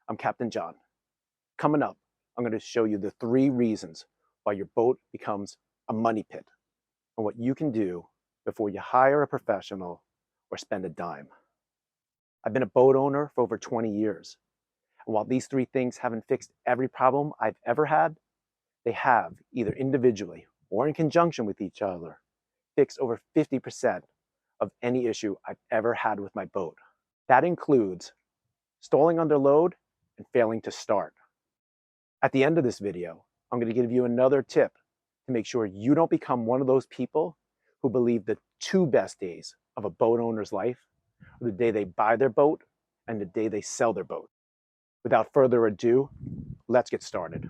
I'm Captain John. Coming up, I'm going to show you the 3 reasons why your boat becomes a money pit and what you can do before you hire a professional or spend a dime. I've been a boat owner for over 20 years, and while these 3 things haven't fixed every problem I've ever had, they have, either individually or in conjunction with each other, fixed over 50% of any issue I've ever had with my boat. That includes stalling under load and failing to start. At the end of this video, I'm going to give you another tip to make sure you don't become one of those people who believe the 2 best days of a boat owner's life are the day they buy their boat and the day they sell their boat. Without further ado, let's get started.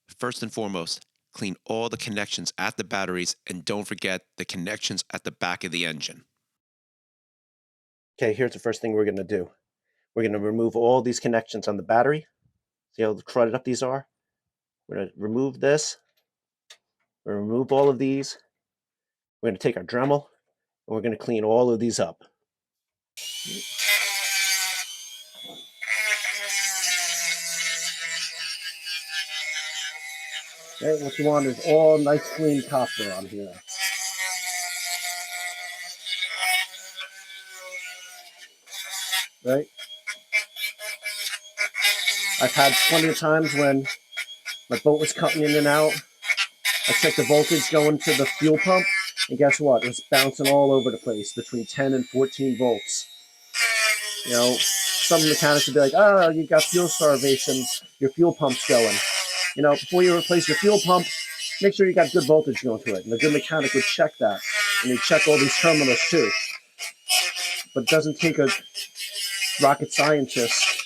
First and foremost, clean all the connections at the batteries and don't forget the connections at the back of the engine. Okay, here's the first thing we're going to do. We're going to remove all these connections on the battery. See how crowded up these are? We're going to remove this. We're going to remove all of these. We're going to take our Dremel and we're going to clean all of these up. Okay, what you want is all nice clean copper on here. Right? I've had plenty of times when my boat was cutting in and out. I checked the voltage going to the fuel pump, and guess what? It was bouncing all over the place between 10 and 14 volts. You know, some mechanics would be like, oh, you got fuel starvation, your fuel pump's going. You know, before you replace your fuel pump, make sure you got good voltage going through it. And a good mechanic would check that. And he'd check all these terminals too. But it doesn't take a rocket scientist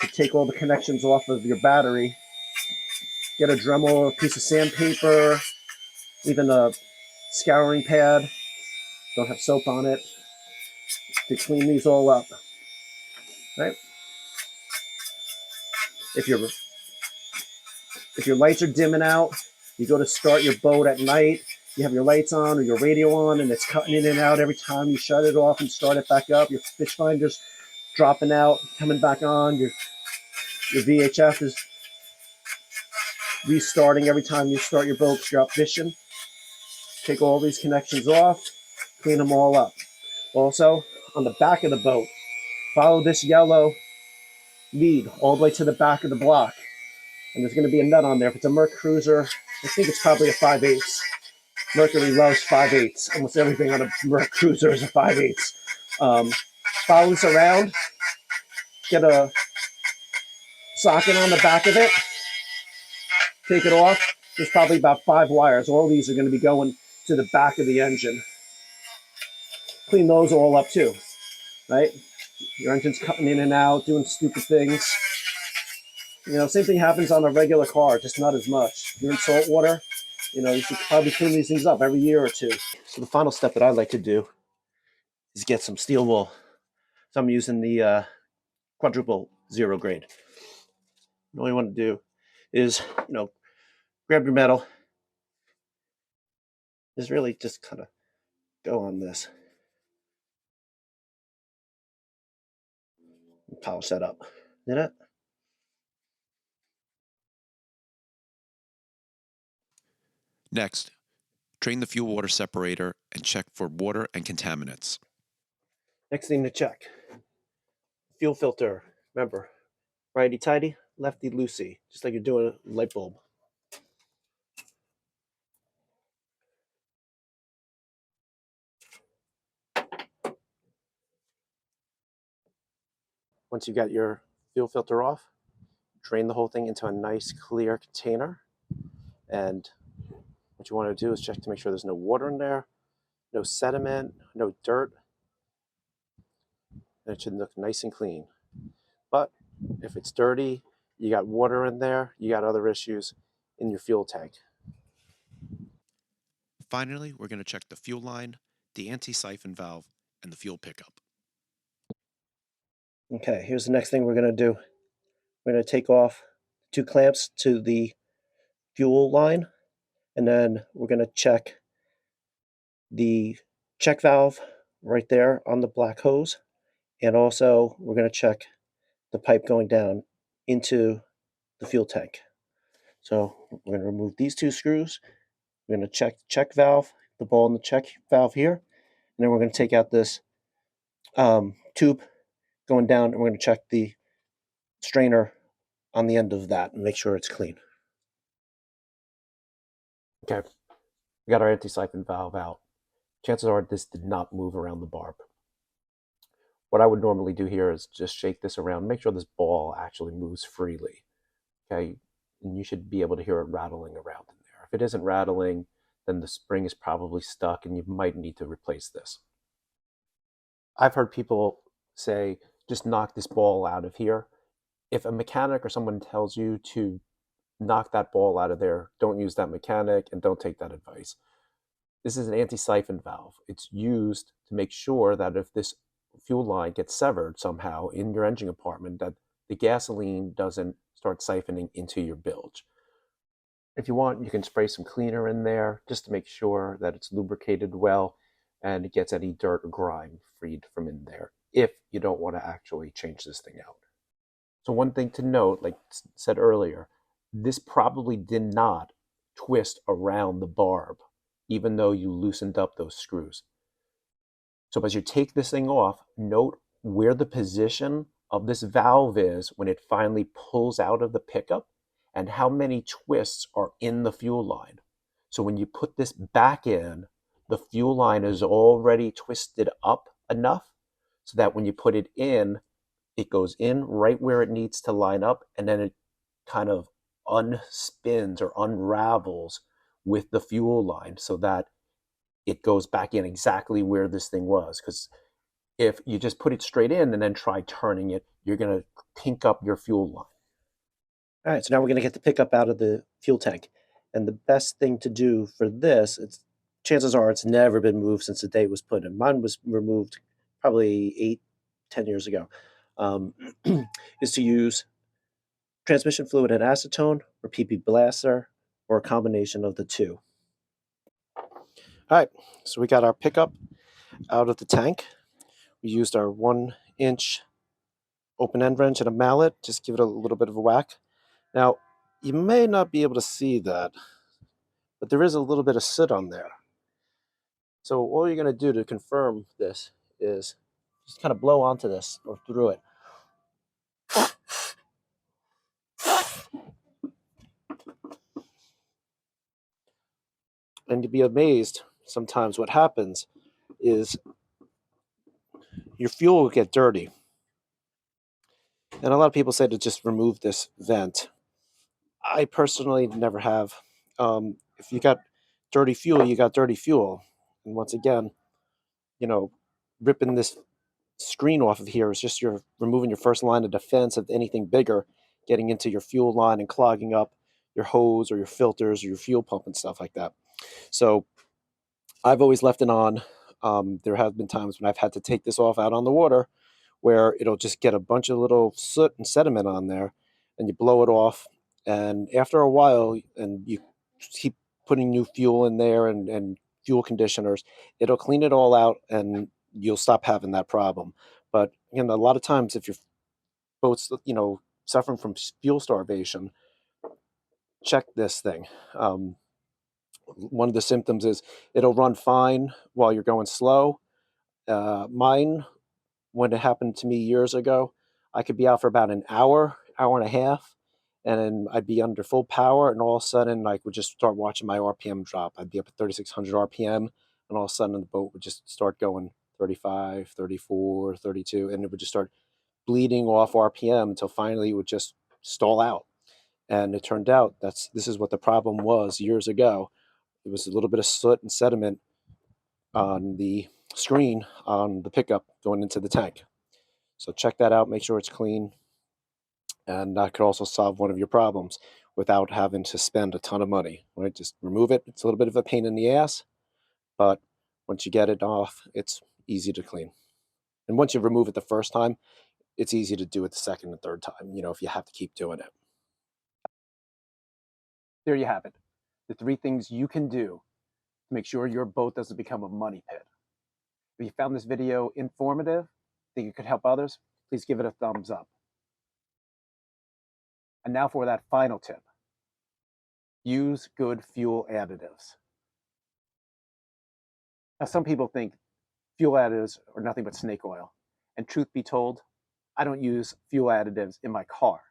to take all the connections off of your battery. Get a Dremel or a piece of sandpaper, even a scouring pad. Don't have soap on it, to clean these all up. Right? If your lights are dimming out, you go to start your boat at night, you have your lights on or your radio on, and it's cutting in and out every time you shut it off and start it back up. Your fish finder's dropping out, coming back on. Your VHF is restarting every time you start your boat, you're out fishing. Take all these connections off, clean them all up. Also, on the back of the boat, follow this yellow lead all the way to the back of the block. And there's going to be a nut on there. If it's a Merc Cruiser, I think it's probably a 5/8. Mercury loves 5/8. Almost everything on a Merc Cruiser is a 5/8. Follow this around, get a socket on the back of it, take it off. There's probably about 5 wires. All these are going to be going to the back of the engine. Clean those all up too, right? Your engine's cutting in and out, doing stupid things. You know, same thing happens on a regular car, just not as much. If you're in salt water, you know, you should probably clean these things up every year or 2. So the final step that I like to do is get some steel wool. So I'm using the quadruple 0 grade. All you want to do is, you know, grab your metal. Just really just kind of go on this. And polish that up. Did it? Next, drain the fuel water separator and check for water and contaminants. Next thing to check. Fuel filter. Remember, righty tighty, lefty loosey, just like you're doing a light bulb. Once you got your fuel filter off, drain the whole thing into a nice clear container. And what you want to do is check to make sure there's no water in there, no sediment, no dirt. And it should look nice and clean. But if it's dirty, you got water in there, you got other issues in your fuel tank. Finally, we're going to check the fuel line, the anti-siphon valve, and the fuel pickup. Okay, here's the next thing we're going to do. We're going to take off 2 clamps to the fuel line, and then we're going to check the check valve right there on the black hose, And also, we're going to check the pipe going down into the fuel tank. So we're going to remove these two screws. We're going to check the check valve, the ball in the check valve here. And then we're going to take out this tube going down, and we're going to check the strainer on the end of that and make sure it's clean. Okay, we got our anti-siphon valve out. Chances are this did not move around the barb. What I would normally do here is just shake this around, make sure this ball actually moves freely. Okay, and you should be able to hear it rattling around in there. If it isn't rattling, then the spring is probably stuck and you might need to replace this. I've heard people say, just knock this ball out of here. If a mechanic or someone tells you to knock that ball out of there, don't use that mechanic and don't take that advice. This is an anti-siphon valve. It's used to make sure that if this fuel line gets severed somehow in your engine compartment, that the gasoline doesn't start siphoning into your bilge. If you want, you can spray some cleaner in there just to make sure that it's lubricated well and it gets any dirt or grime freed from in there if you don't want to actually change this thing out. So one thing to note, like said earlier, this probably did not twist around the barb, even though you loosened up those screws. So as you take this thing off, note where the position of this valve is when it finally pulls out of the pickup and how many twists are in the fuel line. So when you put this back in, the fuel line is already twisted up enough so that when you put it in, it goes in right where it needs to line up, and then it kind of unspins or unravels with the fuel line so that it goes back in exactly where this thing was. Because if you just put it straight in and then try turning it, you're going to kink up your fuel line. All right, so now we're going to get the pickup out of the fuel tank. And the best thing to do for this, chances are it's never been moved since the day it was put in. Mine was removed probably 8-10 years ago. Is to use transmission fluid and acetone or PP blaster or a combination of the two. All right, so we got our pickup out of the tank. We used our 1-inch open end wrench and a mallet, just give it a little bit of a whack. Now, you may not be able to see that, but there is a little bit of soot on there. So all you're going to do to confirm this is just kind of blow onto this or through it. And you'd be amazed sometimes what happens is your fuel will get dirty. And a lot of people say to just remove this vent. I personally never have. If you got dirty fuel, you got dirty fuel. And once again, ripping this screen off of here is just you're removing your first line of defense of anything bigger getting into your fuel line and clogging up your hose or your filters or your fuel pump and stuff like that. So I've always left it on. There have been times when I've had to take this off out on the water where it'll just get a bunch of little soot and sediment on there, and you blow it off. And after a while, and you keep putting new fuel in there and fuel conditioners, it'll clean it all out and you'll stop having that problem. But a lot of times if your boat's suffering from fuel starvation, check this thing. One of the symptoms is it'll run fine while you're going slow. Mine, when it happened to me years ago, I could be out for about an hour, hour and a half, and then I'd be under full power, and all of a sudden I would just start watching my RPM drop. I'd be up at 3,600 RPM, and all of a sudden the boat would just start going 35, 34, 32, and it would just start bleeding off RPM until finally it would just stall out. And it turned out this is what the problem was years ago. It was a little bit of soot and sediment on the screen on the pickup going into the tank. So check that out, make sure it's clean, and that could also solve one of your problems without having to spend a ton of money, right? Just remove it. It's a little bit of a pain in the ass, but once you get it off, it's easy to clean. And once you remove it the first time, it's easy to do it the second and third time, if you have to keep doing it. There you have it. The 3 things you can do to make sure your boat doesn't become a money pit. If you found this video informative, think it could help others, please give it a thumbs up. And now for that final tip. Use good fuel additives. Now, some people think fuel additives are nothing but snake oil. And truth be told, I don't use fuel additives in my car.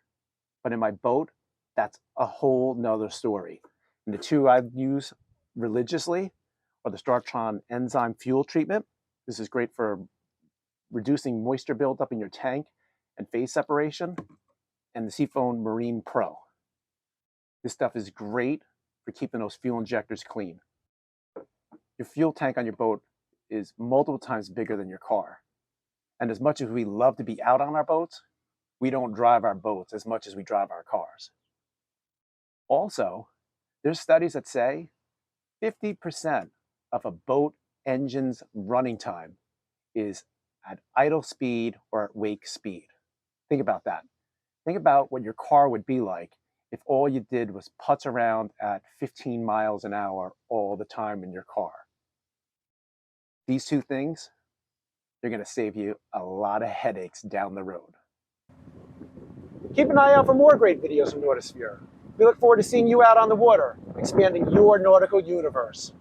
But in my boat, that's a whole nother story. And the two I've used religiously are the Startron enzyme fuel treatment. This is great for reducing moisture buildup in your tank and phase separation. And the Seafoam Marine Pro. This stuff is great for keeping those fuel injectors clean. Your fuel tank on your boat is multiple times bigger than your car. And as much as we love to be out on our boats, we don't drive our boats as much as we drive our cars. Also, there's studies that say 50% of a boat engine's running time is at idle speed or at wake speed. Think about that. Think about what your car would be like if all you did was putz around at 15 miles an hour all the time in your car. These two things, they're going to save you a lot of headaches down the road. Keep an eye out for more great videos from Nautisphere. We look forward to seeing you out on the water, expanding your nautical universe.